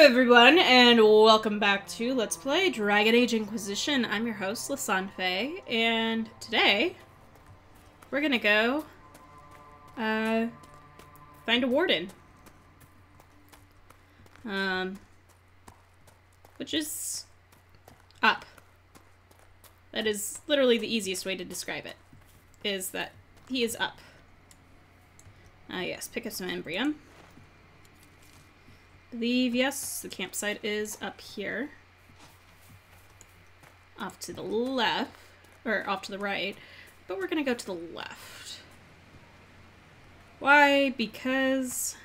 everyone, and welcome back to Let's Play Dragon Age Inquisition. I'm your host, Lisanne, and today we're gonna go find a warden. Which is up. That is literally the easiest way to describe it, is that he is up. Yes, pick up some embryo. Believe, yes, the campsite is up here. Off to the left, or off to the right, but we're gonna go to the left. Why? Because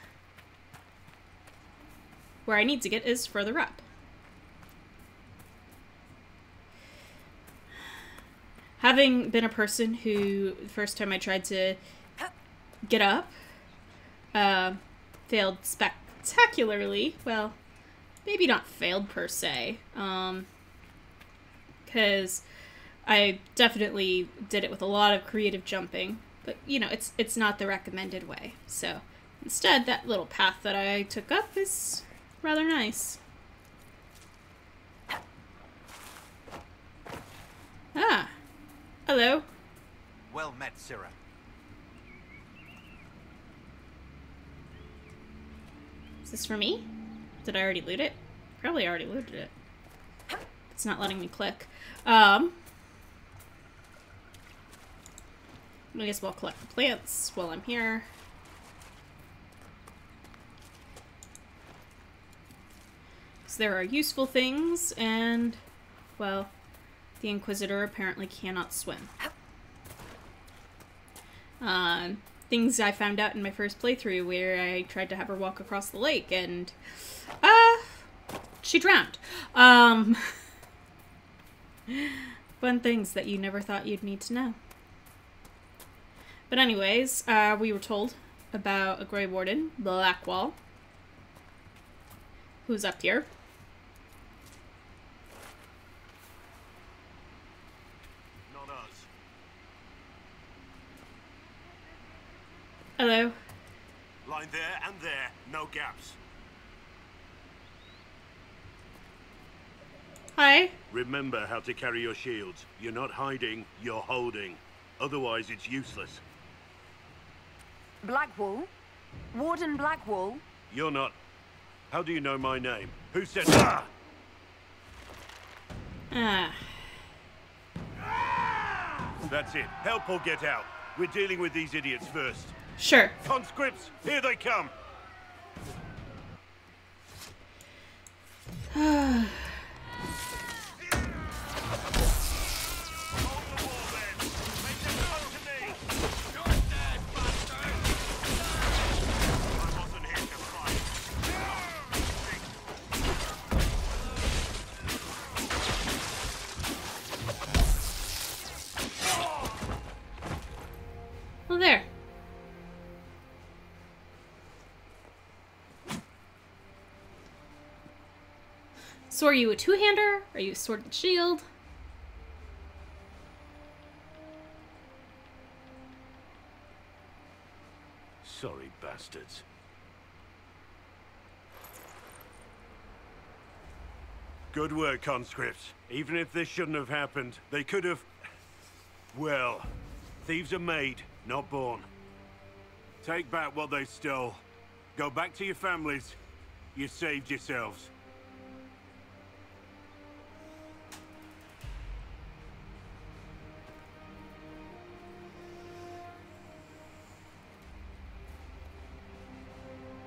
where I need to get is further up. Having been a person who, the first time I tried to get up, failed spectacularly. Well, maybe not failed per se, because I definitely did it with a lot of creative jumping, but you know, it's not the recommended way. So instead, that little path that I took up is rather nice. Ah, hello. Well met, Sirrah. Is this for me? Did I already loot it? Probably already looted it. It's not letting me click. I guess we'll collect the plants while I'm here. So there are useful things, and, well, the Inquisitor apparently cannot swim. Things I found out in my first playthrough where I tried to have her walk across the lake and, she drowned. Fun things that you never thought you'd need to know. But anyways, we were told about a Grey Warden, Blackwall, who's up here. Hello. Line there and there, no gaps. Hi. Remember how to carry your shields. You're not hiding, you're holding. Otherwise, it's useless. Blackwall? Warden Blackwall? You're not. How do you know my name? Who said ah? That's it. Help or get out. We're dealing with these idiots first. Sure. Conscripts, here they come. Well, there. So are you a two-hander? Are you a sword and shield? Sorry, bastards. Good work, conscripts. Even if this shouldn't have happened, they could have... Well, thieves are made, not born. Take back what they stole. Go back to your families. You saved yourselves.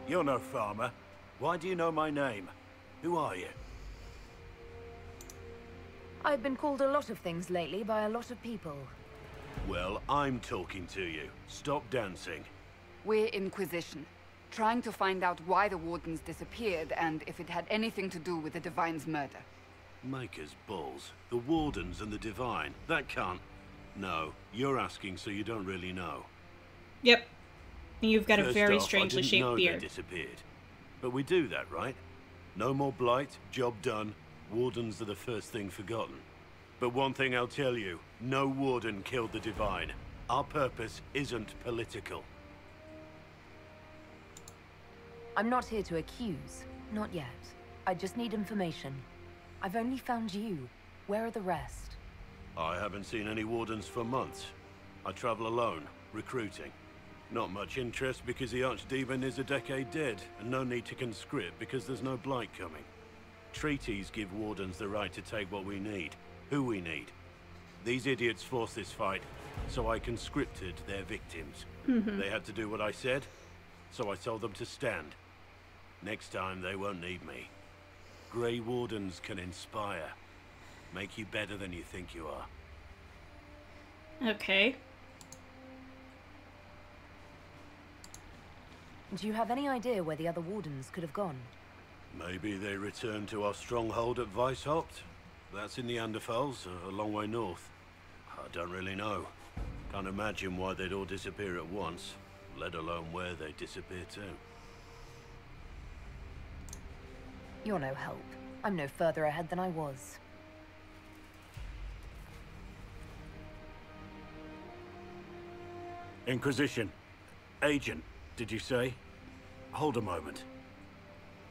You're no farmer. Why do you know my name? Who are you? I've been called a lot of things lately by a lot of people. Well, I'm talking to you. Stop dancing. We're Inquisition, trying to find out why the Wardens disappeared and if it had anything to do with the Divine's murder. Maker's balls. The Wardens and the Divine. That can't... No, you're asking so you don't really know. Yep. You've got a First very off, strangely I didn't shaped know beard. They disappeared. But we do that, right? No more blight, job done. Wardens are the first thing forgotten. But one thing I'll tell you, no Warden killed the Divine. Our purpose isn't political. I'm not here to accuse. Not yet. I just need information. I've only found you. Where are the rest? I haven't seen any wardens for months. I travel alone, recruiting. Not much interest because the Archdemon is a decade dead, and no need to conscript because there's no blight coming. Treaties give wardens the right to take what we need, who we need. These idiots forced this fight, so I conscripted their victims. They had to do what I said, so I told them to stand. Next time they won't need me. Grey Wardens can inspire. Make you better than you think you are. Okay. Do you have any idea where the other Wardens could have gone? Maybe they returned to our stronghold at Weishaupt? That's in the Underfels, a long way north. I don't really know. Can't imagine why they'd all disappear at once, let alone where they'd disappear to. You're no help. I'm no further ahead than I was. Inquisition. Agent, did you say? Hold a moment.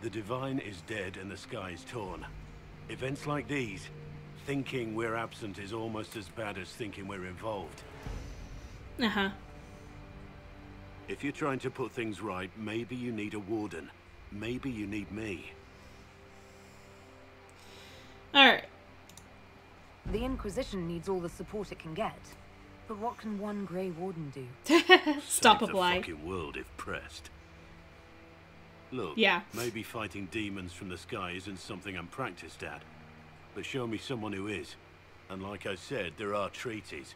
The Divine is dead and the sky is torn. Events like these, thinking we're absent is almost as bad as thinking we're involved. Uh-huh. If you're trying to put things right, maybe you need a warden. Maybe you need me. Alright. The Inquisition needs all the support it can get. But what can one Grey Warden do? Stop Save a the lie. fucking world if pressed. Look, Yeah. maybe fighting demons from the sky isn't something I'm practiced at. But show me someone who is. And like I said, there are treaties.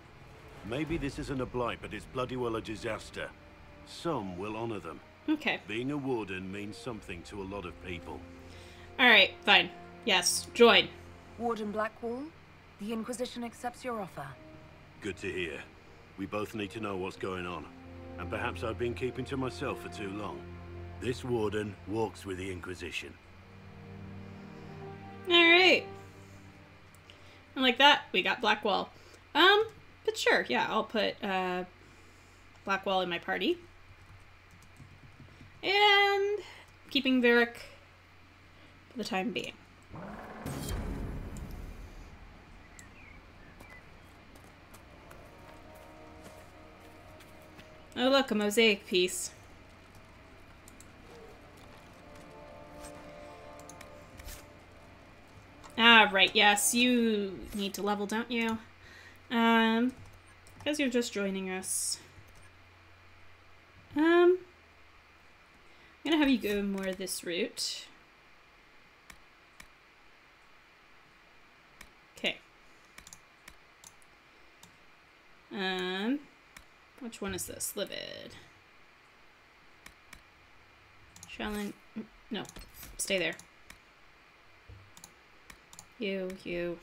Maybe this isn't a blight, but it's bloody well a disaster. Some will honor them. Okay. Being a warden means something to a lot of people. Alright, fine. Yes, join. Warden Blackwall, the Inquisition accepts your offer. Good to hear. We both need to know what's going on. And perhaps I've been keeping to myself for too long. This warden walks with the Inquisition. Alright. And like that, we got Blackwall. But sure, yeah, I'll put, Blackwall in my party. And keeping Varric for the time being. Oh look, a mosaic piece. Ah, right, yes, you need to level, don't you? Because you're just joining us. I'm gonna have you go more this route. Okay. Which one is this? Livid. Challenge. No, stay there. You.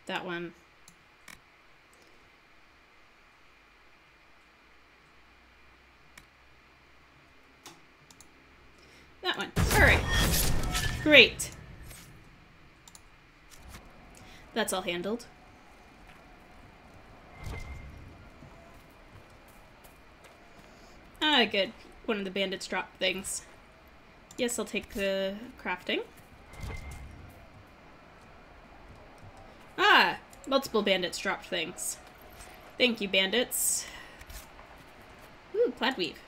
That one. That one. Alright. Great. That's all handled. Ah, good. One of the bandits dropped things. Yes, I'll take the crafting. Ah! Multiple bandits dropped things. Thank you, bandits. Ooh, plaid weave.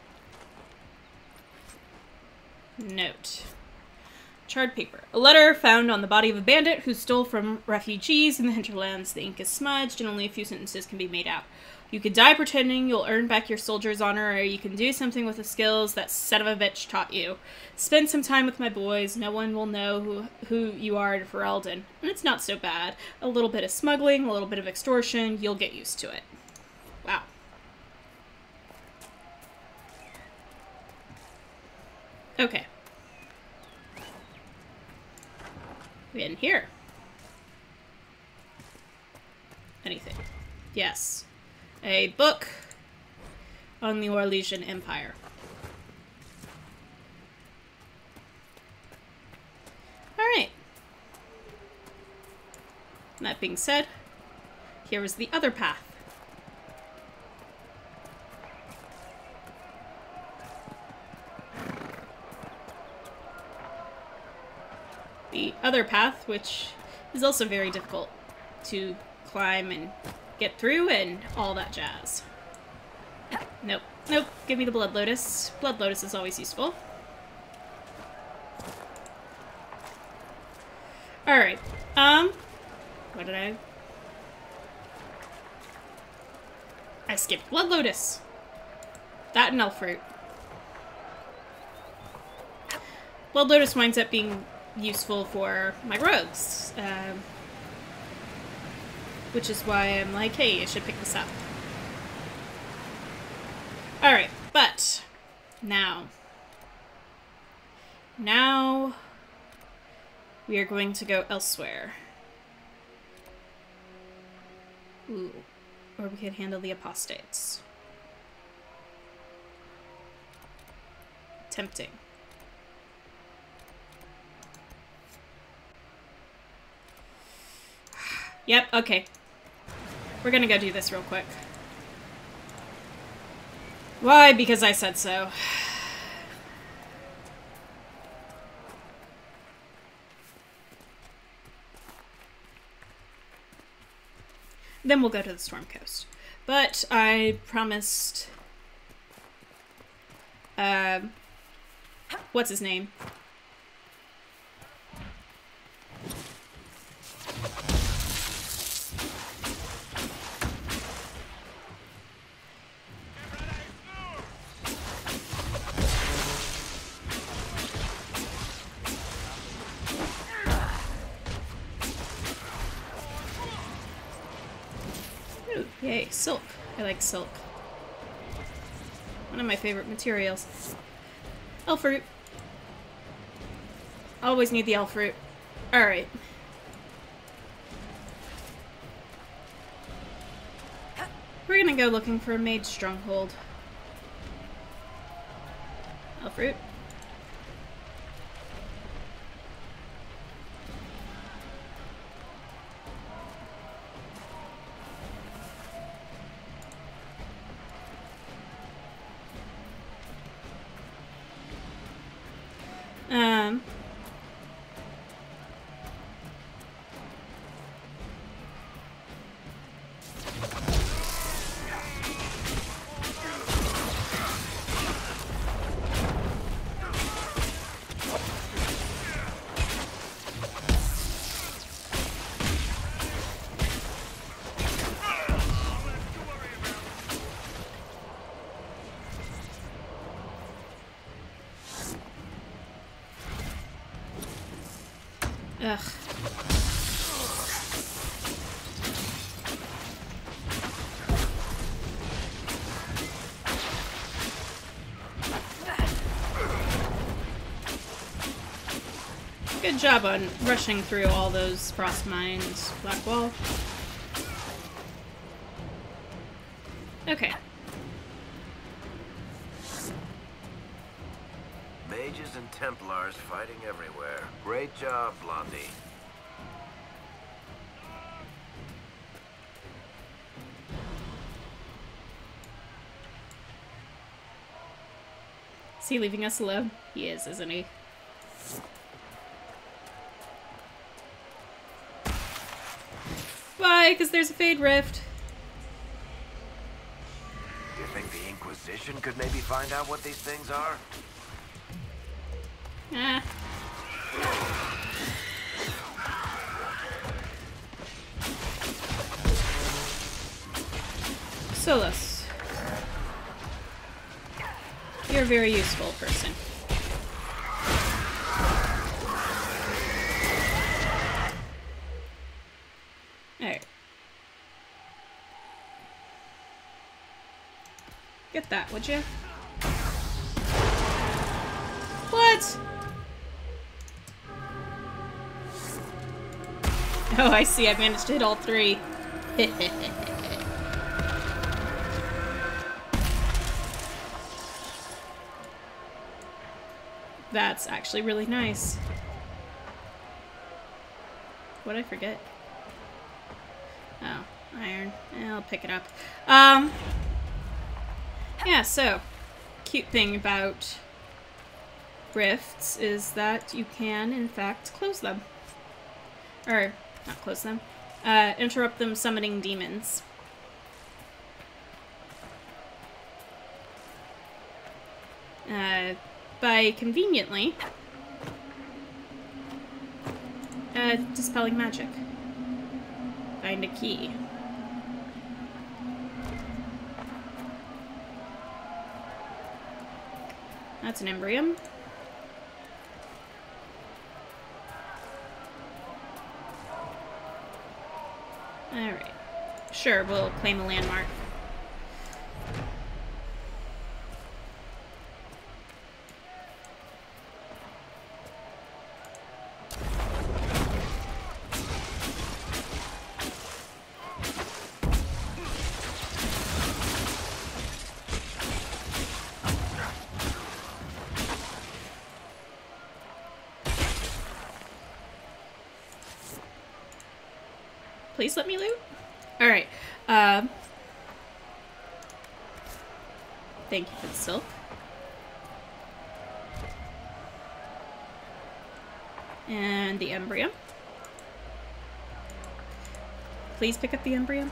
Note. Charred paper. A letter found on the body of a bandit who stole from refugees in the hinterlands. The ink is smudged and only a few sentences can be made out. You could die pretending you'll earn back your soldier's honor, or you can do something with the skills that son of a bitch taught you. Spend some time with my boys. No one will know who you are in Ferelden. And it's not so bad. A little bit of smuggling, a little bit of extortion. You'll get used to it. Wow. Okay. In here. Anything. Yes. A book on the Orlesian Empire. Alright. That being said, here is the other path. the other path, which is also very difficult to climb and get through and all that jazz. Nope. Nope. Give me the Blood Lotus. Blood Lotus is always useful. Alright. What did I skipped Blood Lotus. That and Elf Fruit. Blood Lotus winds up being useful for my rogues. Which is why I'm like, hey, I should pick this up. Alright, but now we are going to go elsewhere. Ooh, or we could handle the apostates. Tempting. Yep, okay. We're gonna go do this real quick. Why? Because I said so. Then we'll go to the Storm Coast. But I promised... what's his name? Ooh, yay, silk. I like silk. One of my favorite materials. Elf fruit. Always need the elf fruit. Alright. We're gonna go looking for a mage stronghold. Elf fruit. Ugh. Good job on rushing through all those frost mines, Black Wall. Okay. Mages and Templars fighting everywhere. Great job, Blondie. Is he leaving us alone? He is, isn't he? Why? Because there's a Fade Rift. You think the Inquisition could maybe find out what these things are? Ah. Solus. You're a very useful person. Alright. Get that, would you? What? Oh, I see. I managed to hit all three. That's actually really nice. What'd I forget? Oh, iron. I'll pick it up. Yeah, so, cute thing about rifts is that you can, in fact, close them. Or, not close them. Interrupt them summoning demons. By conveniently dispelling magic. Find a key. That's an embryo. Alright. Sure, we'll claim a landmark. Please let me loot. Alright. Thank you for the silk. And the embryo. Please pick up the embryo.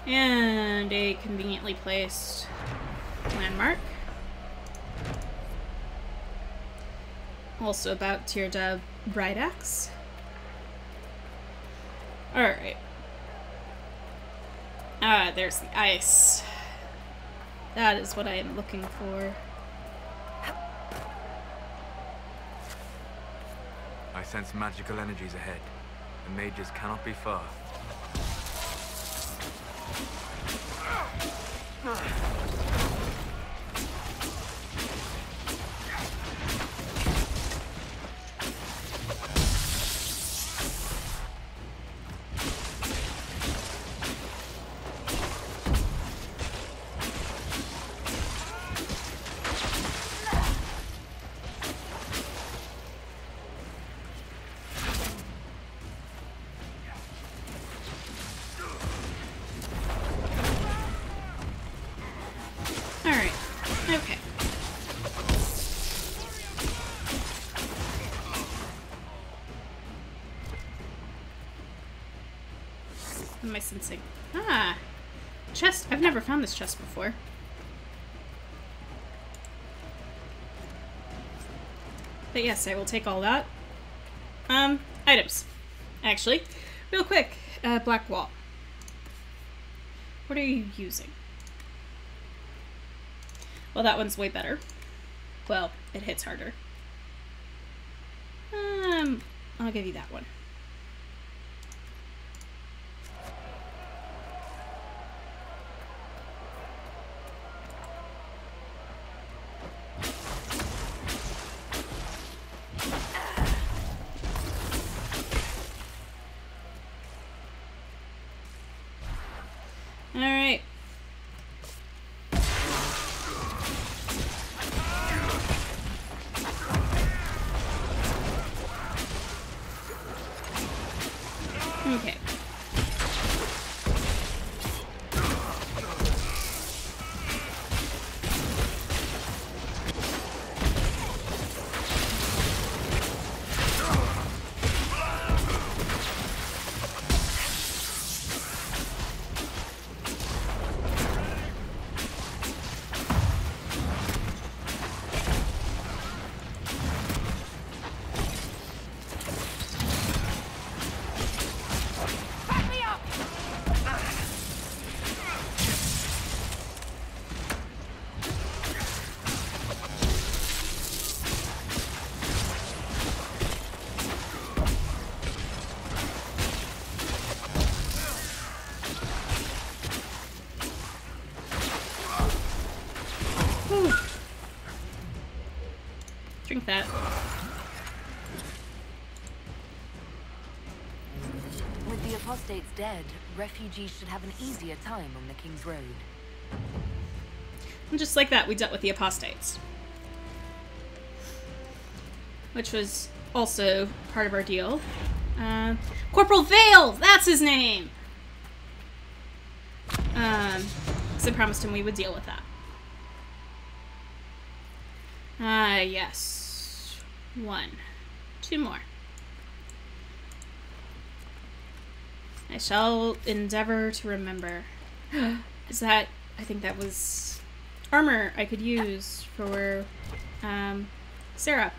And a conveniently placed landmark. Also about Tirda Bright Axe. Alright. Ah, there's the ice. That is what I am looking for. I sense magical energies ahead. The mages cannot be far. What am I sensing? Ah! Chest. I've never found this chest before. But yes, I will take all that. Items. Actually, real quick, black wall. What are you using? Well, that one's way better. Well, it hits harder. I'll give you that one. Alright. Okay. Drink that. With the apostates dead, refugees should have an easier time on the King's Road. And just like that, we dealt with the apostates. Which was also part of our deal. Corporal Vale! That's his name! So I promised him we would deal with that. Yes. 1. 2 more. I shall endeavor to remember. Is that... I think that was armor I could use for Sarah.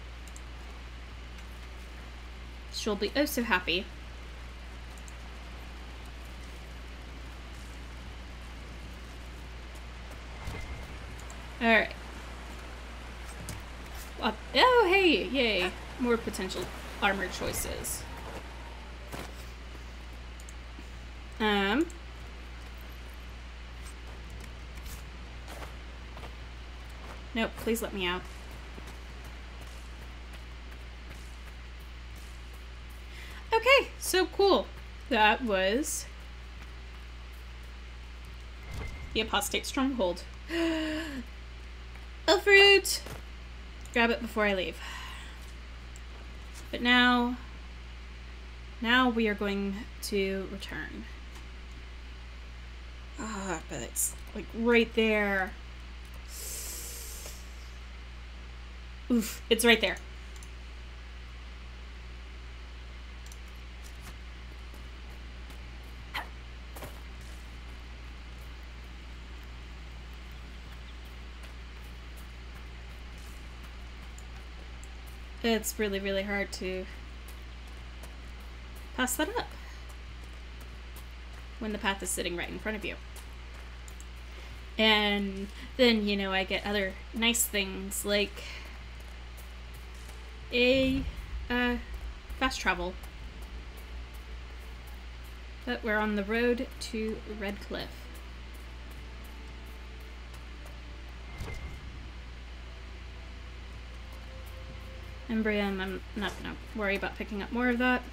She'll be oh so happy. Alright. Oh, hey! Yay. More potential armor choices. Nope, please let me out. Okay, so cool. That was the Apostate Stronghold. A fruit! Grab it before I leave. But now we are going to return. Ah, but it's like right there. Oof, it's right there. It's really, really hard to pass that up when the path is sitting right in front of you. And then, you know, I get other nice things like a fast travel. But we're on the road to Red Cliff. Embrium, I'm not gonna worry about picking up more of that.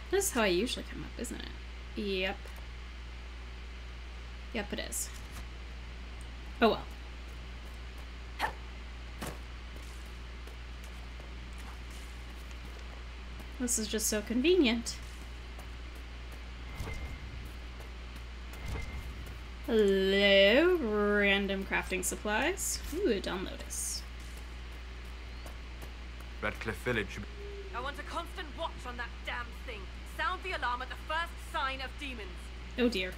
This is how I usually come up, isn't it? Yep. Yep, it is. Oh well. This is just so convenient. Hello, random crafting supplies. Ooh, a Dawn Lotus. Redcliffe Village should be... I want a constant watch on that damn thing. Sound the alarm at the first sign of demons. Oh dear.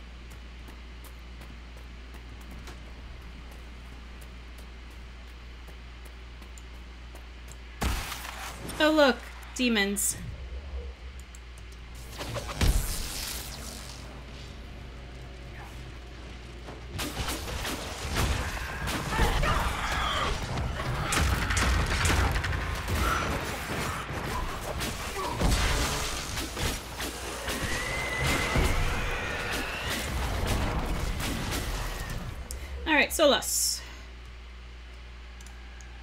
Oh look, demons. Alright, Solus.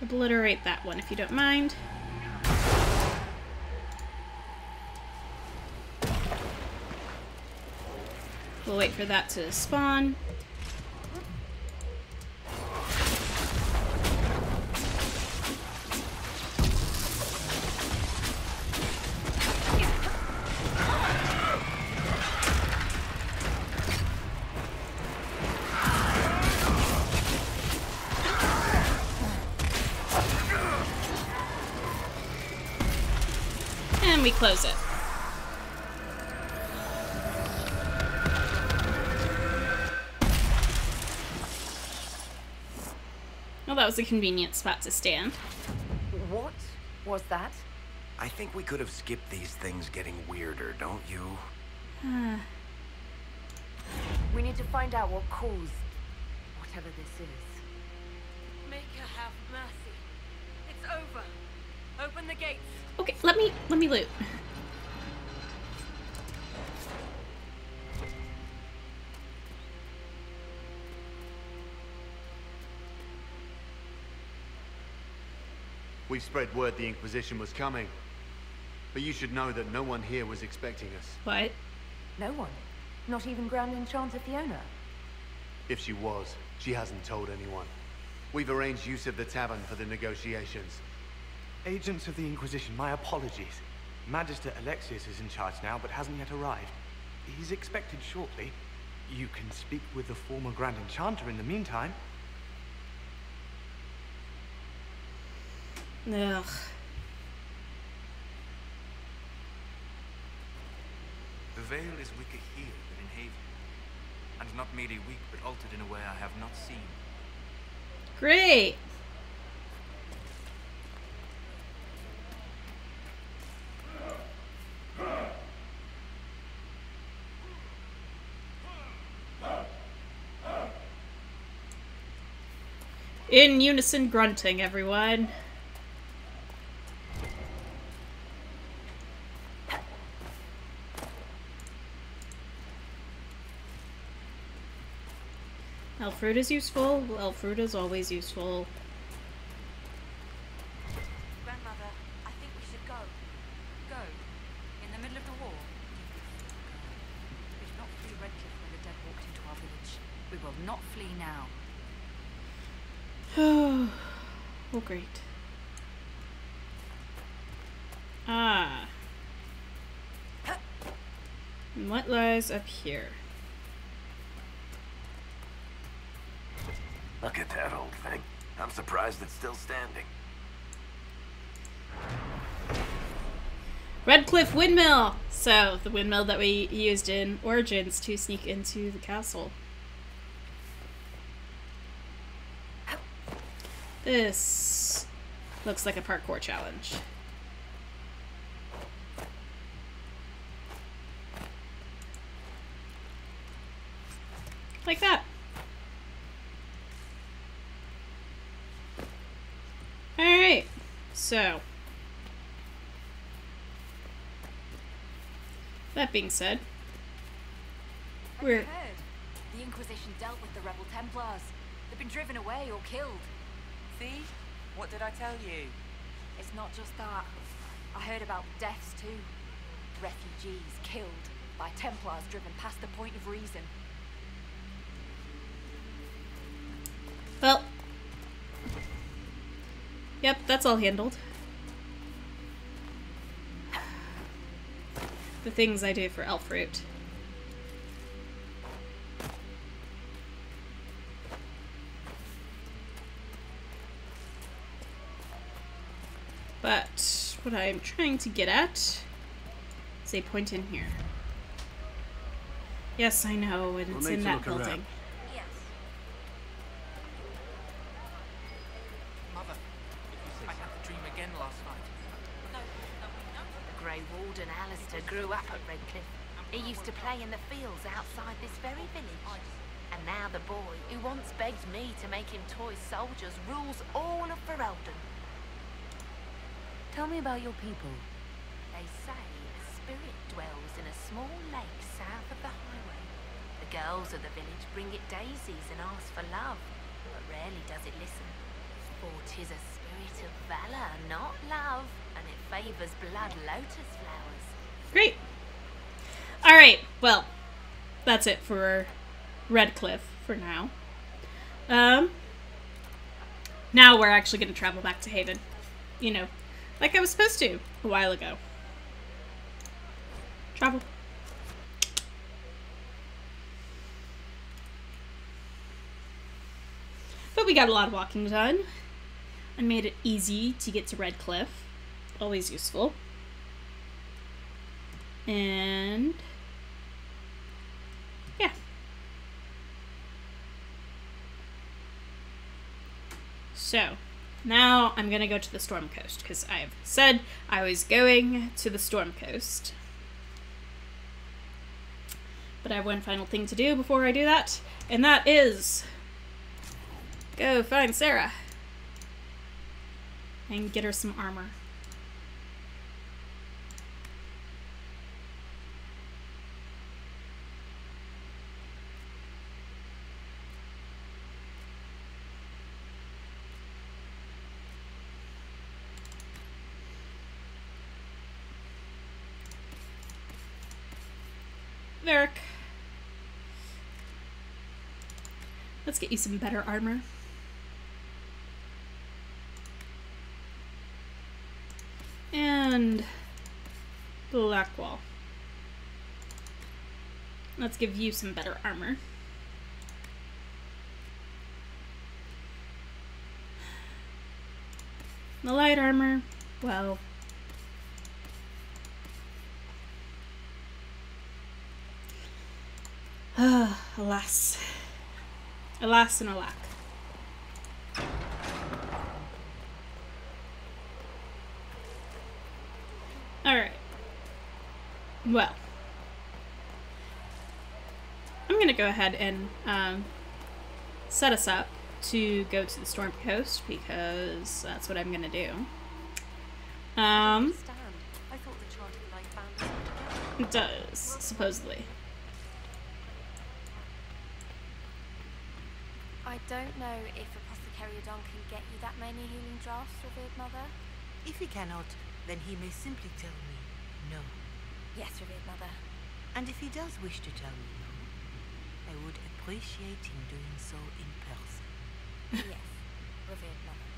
Obliterate that one if you don't mind. We'll wait for that to spawn. And we close it. Well, that was a convenient spot to stand. What was that? I think we could have skipped these things getting weirder, don't you? We need to find out what caused whatever this is. Make her have mercy. It's over. Open the gates. Okay, let me loot. We've spread word the Inquisition was coming. But you should know that no one here was expecting us. What? No one? Not even Grand Enchanter Fiona? If she was, she hasn't told anyone. We've arranged use of the tavern for the negotiations. Agents of the Inquisition, my apologies. Magister Alexius is in charge now, but hasn't yet arrived. He's expected shortly. You can speak with the former Grand Enchanter in the meantime. Ugh. The veil is weaker here than in Haven. And not merely weak, but altered in a way I have not seen. Great! In unison grunting, everyone. Elf fruit is useful. Elf fruit is always useful. Grandmother, I think we should go. Go. In the middle of the war. We did not flee Redcliffe when the dead walked into our village. We will not flee now. Oh, great. Ah. And what lies up here? Look at that old thing. I'm surprised it's still standing. Redcliffe Windmill! So, the windmill that we used in Origins to sneak into the castle. This looks like a parkour challenge. Like that. Alright, so. That being said, We're heard. The Inquisition dealt with the rebel Templars. They've been driven away or killed. See? What did I tell you? It's not just that. I heard about deaths too. Refugees killed by Templars driven past the point of reason. well, yep, that's all handled. The things I do for elf fruit. But what I'm trying to get at is a point in here. Yes, I know, and it's in that building. Yes. Mother, I had the dream again last night. The Grey Warden Alistair grew up at Redcliffe. He used to play in the fields outside this very village. And now the boy, who once begged me to make him toy soldiers, rules all of Ferelden. Tell me about your people. They say a spirit dwells in a small lake south of the highway. The girls of the village bring it daisies and ask for love, but rarely does it listen. For 'tis a spirit of valor, not love, and it favors blood lotus flowers. Great. Alright, well, that's it for Redcliffe for now. Now we're actually going to travel back to Haven. You know, like I was supposed to a while ago. Travel. But we got a lot of walking done. I made it easy to get to Redcliffe. Always useful. And yeah. So now I'm gonna go to the Storm Coast because I've said I was going to the Storm Coast. But I have one final thing to do before I do that, and that is go find Sarah and get her some armor. Varric. Let's get you some better armor. And Blackwall. Let's give you some better armor. The light armor, well... alas. Alas and alack. Alright. Well. I'm gonna go ahead and set us up to go to the Storm Coast because that's what I'm gonna do. I thought the chart of light bound us all together. It does, supposedly. I don't know if Apothecary Don can get you that many healing drafts, Revered Mother. If he cannot, then he may simply tell me no. Yes, Revered Mother. And if he does wish to tell me no, I would appreciate him doing so in person. Yes, Revered Mother.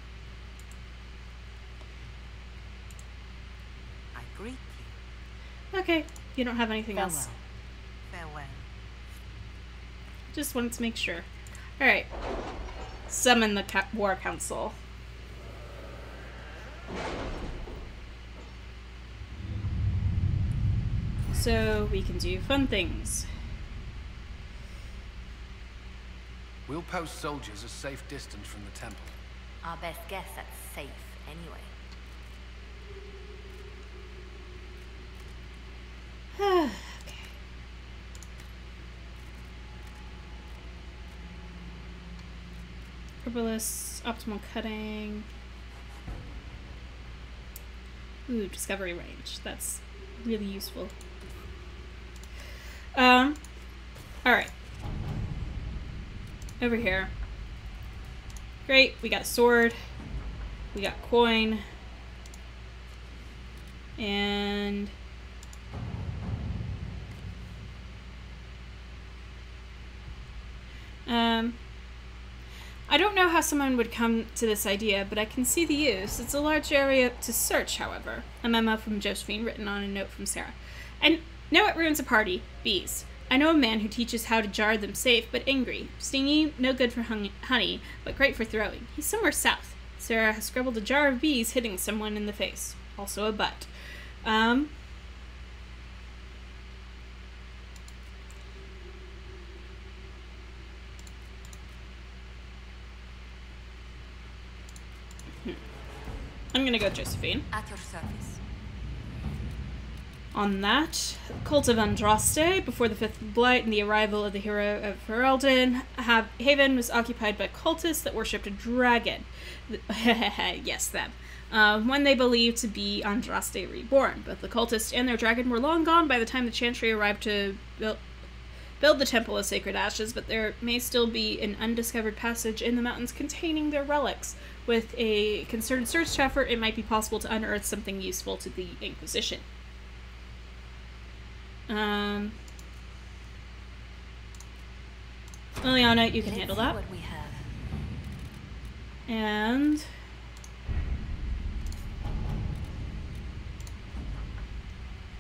I greet you. Okay, you don't have anything else. Farewell. Just wanted to make sure. Alright. Summon the War Council. So we can do fun things. We'll post soldiers a safe distance from the temple. Our best guess that's safe, anyway. Okay. Herbalist, optimal cutting. Ooh, discovery range. That's really useful. Alright. Over here. Great, we got a sword. We got coin. And... I don't know how someone would come to this idea, but I can see the use. It's a large area to search, however. A memo from Josephine written on a note from Sarah. I know it ruins a party. Bees. I know a man who teaches how to jar them safe, but angry. Stingy, no good for honey, but great for throwing. He's somewhere south. Sarah has scribbled a jar of bees hitting someone in the face. Also a butt. I'm gonna go Josephine. At your service. On that, Cult of Andraste, before the Fifth Blight and the arrival of the hero of Warden, Haven was occupied by cultists that worshipped a dragon. Yes, them. One they believed to be Andraste reborn. Both the cultists and their dragon were long gone by the time the Chantry arrived to build the Temple of Sacred Ashes, but there may still be an undiscovered passage in the mountains containing their relics. With a concerted search effort, it might be possible to unearth something useful to the Inquisition. Liliana, you can handle that. What we have. And...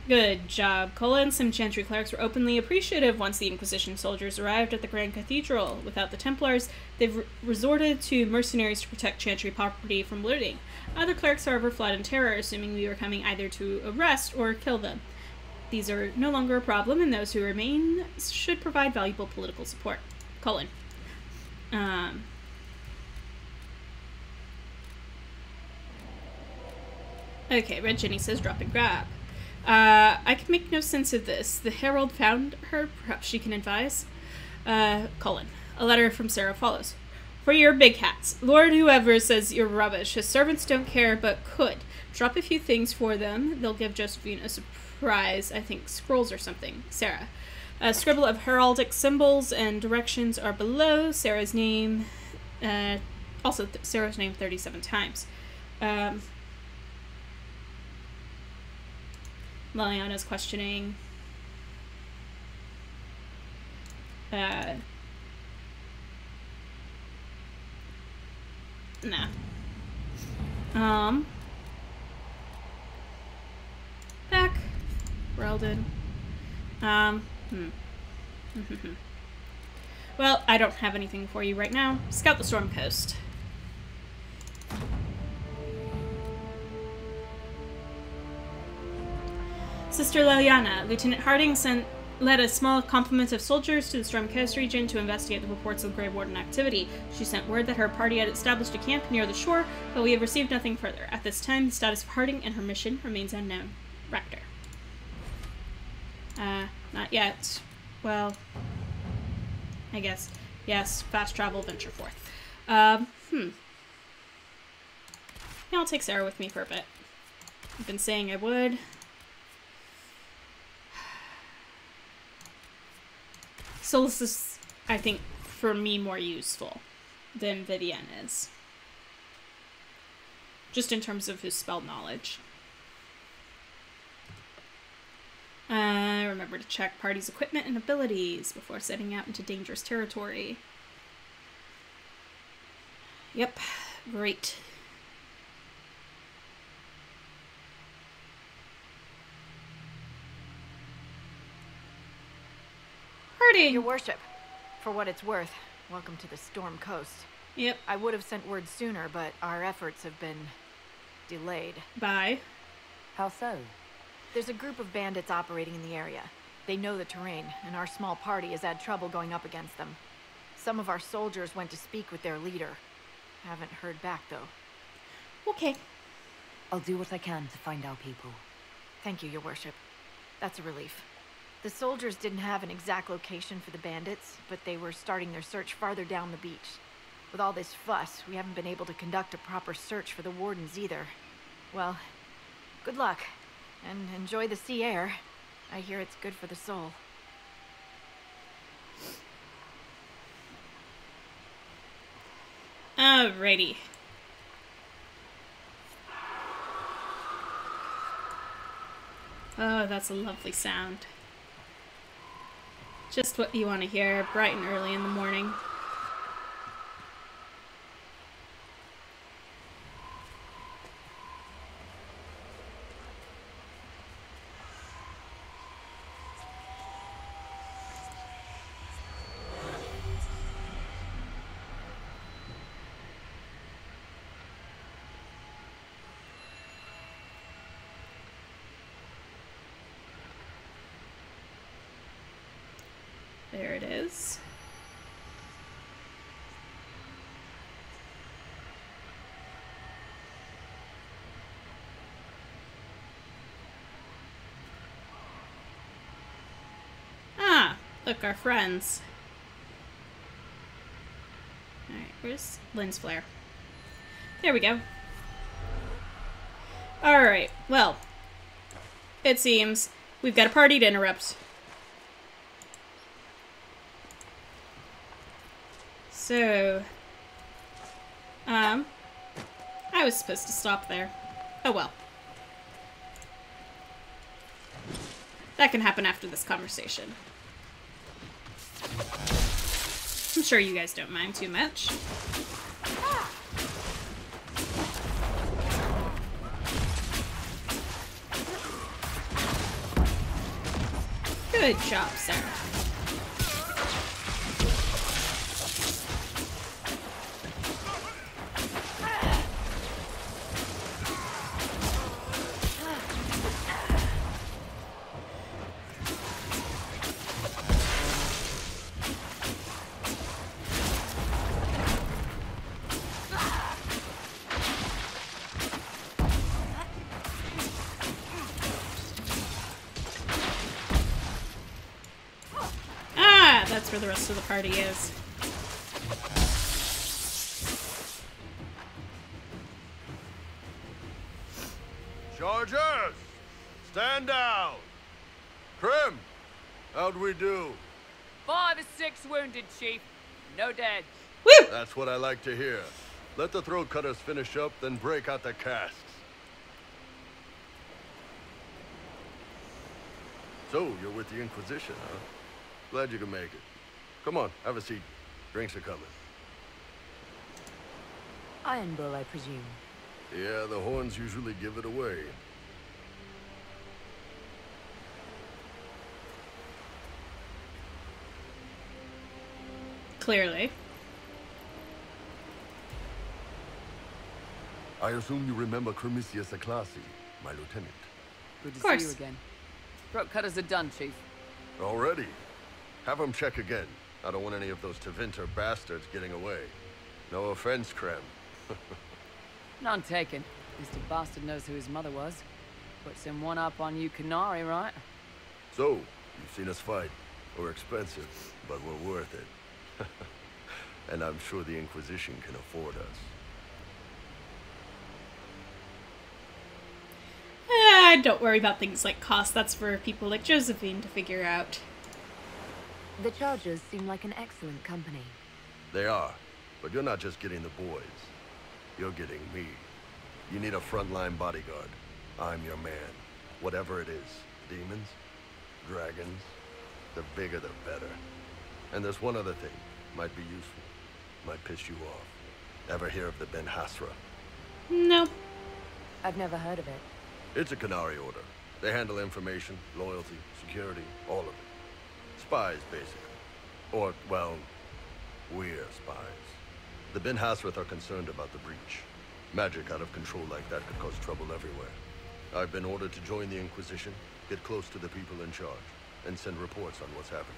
good job, Cullen. Some Chantry clerics were openly appreciative once the Inquisition soldiers arrived at the Grand Cathedral. Without the Templars, they've resorted to mercenaries to protect Chantry property from looting. Other clerics, however, fled in terror, assuming we were coming either to arrest or kill them. These are no longer a problem, and those who remain should provide valuable political support. Cullen. Okay, Red Jenny says drop and grab. I can make no sense of this. The Herald found her. Perhaps she can advise. Cullen. A letter from Sarah follows. For your big hats. Lord whoever says you're rubbish. His servants don't care, but could. Drop a few things for them. They'll give Josephine a surprise. I think scrolls or something. Sarah. A scribble of heraldic symbols and directions are below. Sarah's name. Also, Sarah's name 37 times. Liliana's questioning. Nah. Back. Warden. Well, I don't have anything for you right now. Scout the Storm Coast. Sister Liliana, Lieutenant Harding led a small complement of soldiers to the Storm Coast region to investigate the reports of Grey Warden activity. She sent word that her party had established a camp near the shore, but we have received nothing further. At this time, the status of Harding and her mission remains unknown. Rector. Not yet. Well, I guess. Yes, fast travel, venture forth. Yeah, I'll take Sarah with me for a bit. I've been saying I would. Solus is, I think, for me, more useful than Vivienne is. Just in terms of his spell knowledge. Remember to check party's equipment and abilities before setting out into dangerous territory. Yep, great. Harding! Your worship, for what it's worth, welcome to the Storm Coast. Yep. I would have sent word sooner, but our efforts have been delayed. Bye. How so? There's a group of bandits operating in the area. They know the terrain, and our small party has had trouble going up against them. Some of our soldiers went to speak with their leader. Haven't heard back, though. Okay. I'll do what I can to find our people. Thank you, Your Worship. That's a relief. The soldiers didn't have an exact location for the bandits, but they were starting their search farther down the beach. With all this fuss, we haven't been able to conduct a proper search for the Wardens either. Well, good luck, and enjoy the sea air. I hear it's good for the soul. Alrighty. Oh, that's a lovely sound. Just what you want to hear, bright and early in the morning. There it is. Ah, look, our friends. Alright, where's lens flare? There we go. Alright, well, it seems we've got a party to interrupt. So, I was supposed to stop there. Oh well. That can happen after this conversation. I'm sure you guys don't mind too much. Good job, Sarah. That's where the rest of the party is. Chargers! Stand down! Prim! How'd we do? 5 or 6 wounded, Chief. No dead. Woo! That's what I like to hear. Let the throat cutters finish up, then break out the casks. So, you're with the Inquisition, huh? Glad you can make it. Come on, have a seat. Drinks are coming. Iron Bull, I presume. Yeah, the horns usually give it away. Clearly. I assume you remember Cremisius Aclassi, my lieutenant. Good to see you again. Throat cutters are done, Chief. Already? Have him check again. I don't want any of those Tevinter bastards getting away. No offense, Krem. None taken. At least a bastard knows who his mother was. Puts him one up on you Canary, right? So, you've seen us fight. We're expensive, but we're worth it. And I'm sure the Inquisition can afford us. Don't worry about things like cost. That's for people like Josephine to figure out. The Chargers seem like an excellent company. They are, but you're not just getting the boys. You're getting me. You need a frontline bodyguard. I'm your man. Whatever it is. Demons? Dragons? The bigger the better. And there's one other thing. Might be useful. Might piss you off. Ever hear of the Ben Hasra? No. I've never heard of it. It's a Canary order. They handle information, loyalty, security, all of it. Spies, basically. Or, well, we're spies. The Ben Hasrath are concerned about the breach. Magic out of control like that could cause trouble everywhere. I've been ordered to join the Inquisition, get close to the people in charge, and send reports on what's happening.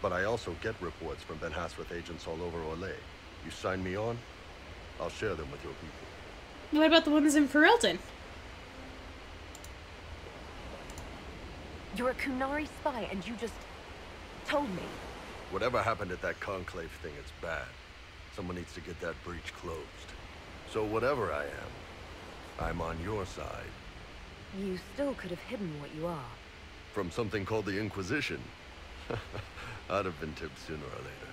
But I also get reports from Ben Hasrath agents all over Orlais. You sign me on, I'll share them with your people. What about the ones in Ferelden? You're a Kunari spy and you just told me. Whatever happened at that conclave thing, it's bad. Someone needs to get that breach closed. So whatever I am, I'm on your side. You still could have hidden what you are. From something called the Inquisition. I'd have been tipped sooner or later.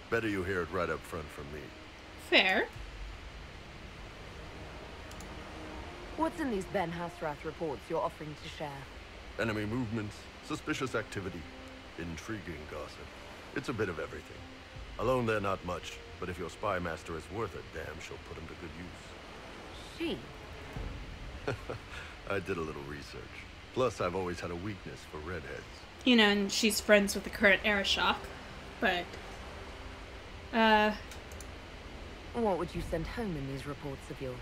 Better you hear it right up front from me. Fair. What's in these Ben Hasrath reports you're offering to share? Enemy movements, suspicious activity, intriguing gossip. It's a bit of everything. Alone they're not much, but if your spy master is worth it, damn, she'll put him to good use. She? I did a little research. Plus, I've always had a weakness for redheads. You know, and she's friends with the current Arishok, but... What would you send home in these reports of yours?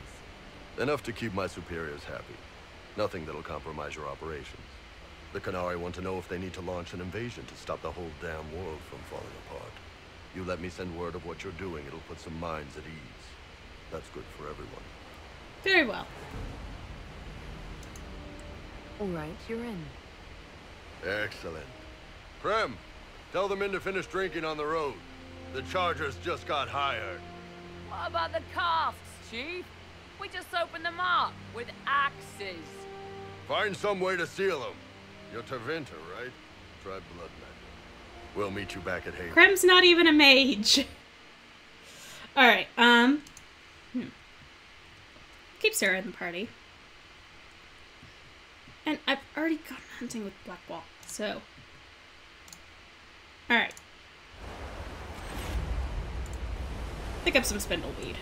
Enough to keep my superiors happy. Nothing that'll compromise your operations. The Canary want to know if they need to launch an invasion to stop the whole damn world from falling apart. You let me send word of what you're doing, it'll put some minds at ease. That's good for everyone. Very well. All right, you're in. Excellent. Krem, tell the men to finish drinking on the road. The Chargers just got hired. What about the casks, Chief? We just opened them up with axes. Find some way to seal them. You're Tevinter, right? Try blood magic. We'll meet you back at Haven. Krem's not even a mage. Alright, Keep Sarah in the party. And I've already gone hunting with Blackwall, so... Alright. Pick up some spindleweed.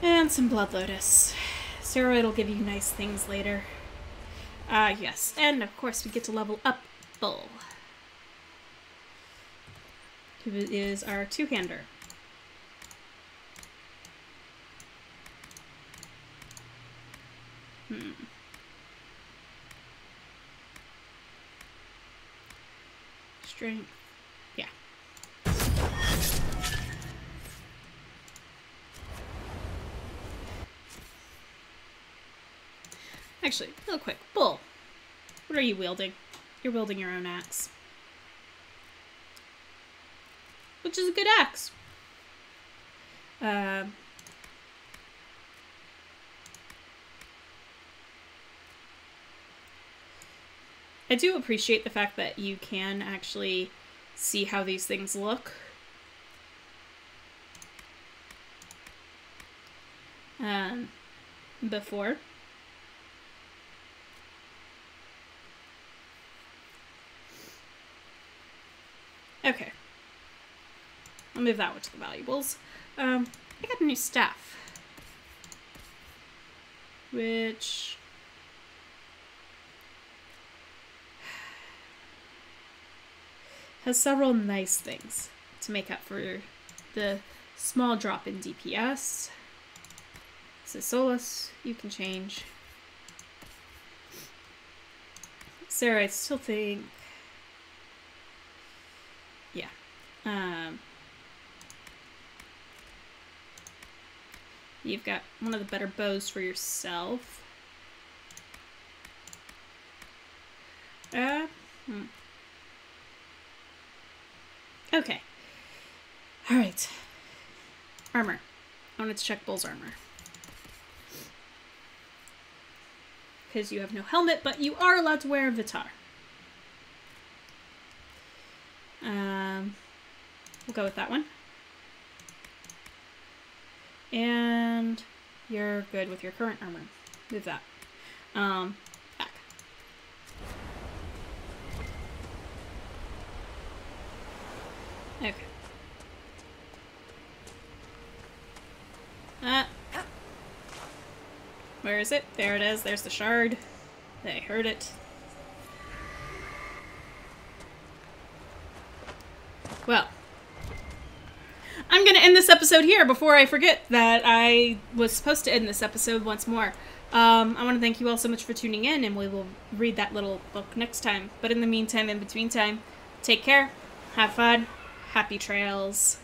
And some blood lotus. Steroid will give you nice things later. Yes. And of course we get to level up Bull, who is our two-hander. Strength. Yeah. Actually, real quick. Bull, what are you wielding? You're wielding your own axe. Which is a good axe. I do appreciate the fact that you can actually see how these things look. Before. Okay. I'll move that one to the valuables. I got a new staff. Which... has several nice things to make up for the small drop in DPS. This is Solus, you can change. Sarah, I still think... Yeah. You've got one of the better bows for yourself. Okay. Alright. Armor. I wanted to check Bull's armor. Because you have no helmet, but you are allowed to wear a Vitar. We'll go with that one. And you're good with your current armor. Move that. Back. Okay. Where is it? There it is. There's the shard. They heard it. Well, I'm going to end this episode here before I forget that I was supposed to end this episode once more. I want to thank you all so much for tuning in, and we will read that little book next time. But in the meantime, in between time, take care, have fun, happy trails.